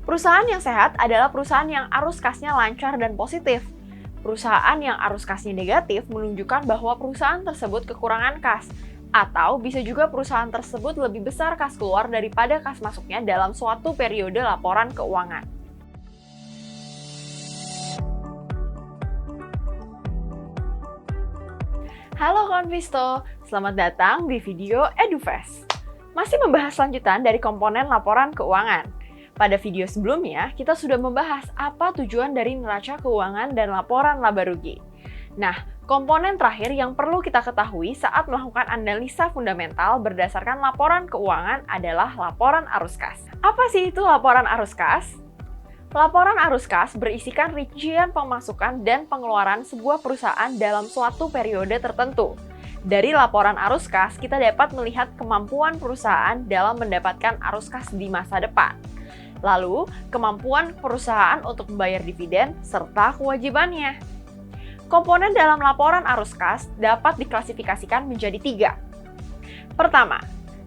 Perusahaan yang sehat adalah perusahaan yang arus kasnya lancar dan positif. Perusahaan yang arus kasnya negatif menunjukkan bahwa perusahaan tersebut kekurangan kas, atau bisa juga perusahaan tersebut lebih besar kas keluar daripada kas masuknya dalam suatu periode laporan keuangan. Halo kawan Visto, selamat datang di video EduFest. Masih membahas lanjutan dari komponen laporan keuangan. Pada video sebelumnya, kita sudah membahas apa tujuan dari neraca keuangan dan laporan laba rugi. Nah, komponen terakhir yang perlu kita ketahui saat melakukan analisa fundamental berdasarkan laporan keuangan adalah laporan arus kas. Apa sih itu laporan arus kas? Laporan arus kas berisikan rincian pemasukan dan pengeluaran sebuah perusahaan dalam suatu periode tertentu. Dari laporan arus kas, kita dapat melihat kemampuan perusahaan dalam mendapatkan arus kas di masa depan. Lalu, kemampuan perusahaan untuk membayar dividen serta kewajibannya. Komponen dalam laporan arus kas dapat diklasifikasikan menjadi 3. Pertama,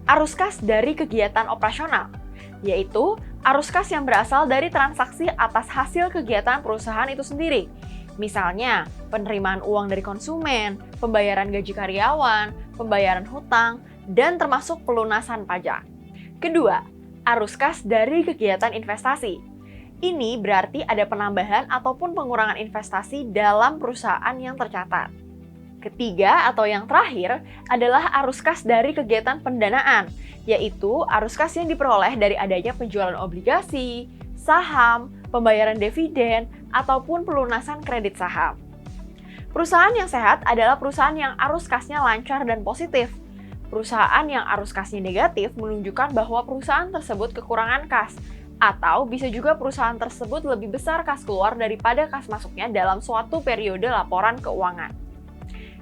arus kas dari kegiatan operasional, yaitu arus kas yang berasal dari transaksi atas hasil kegiatan perusahaan itu sendiri. Misalnya, penerimaan uang dari konsumen, pembayaran gaji karyawan, pembayaran hutang, dan termasuk pelunasan pajak. Kedua, arus kas dari kegiatan investasi. Ini berarti ada penambahan ataupun pengurangan investasi dalam perusahaan yang tercatat. Ketiga atau yang terakhir adalah arus kas dari kegiatan pendanaan, yaitu arus kas yang diperoleh dari adanya penjualan obligasi, saham, pembayaran dividen, ataupun pelunasan kredit saham. Perusahaan yang sehat adalah perusahaan yang arus kasnya lancar dan positif. Perusahaan yang arus kasnya negatif menunjukkan bahwa perusahaan tersebut kekurangan kas, atau bisa juga perusahaan tersebut lebih besar kas keluar daripada kas masuknya dalam suatu periode laporan keuangan.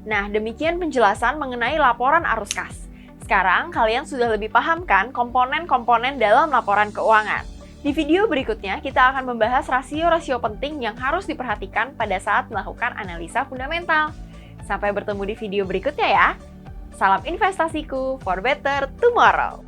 Nah, demikian penjelasan mengenai laporan arus kas. Sekarang kalian sudah lebih paham kan komponen-komponen dalam laporan keuangan? Di video berikutnya, kita akan membahas rasio-rasio penting yang harus diperhatikan pada saat melakukan analisa fundamental. Sampai bertemu di video berikutnya ya! Salam investasiku for better tomorrow!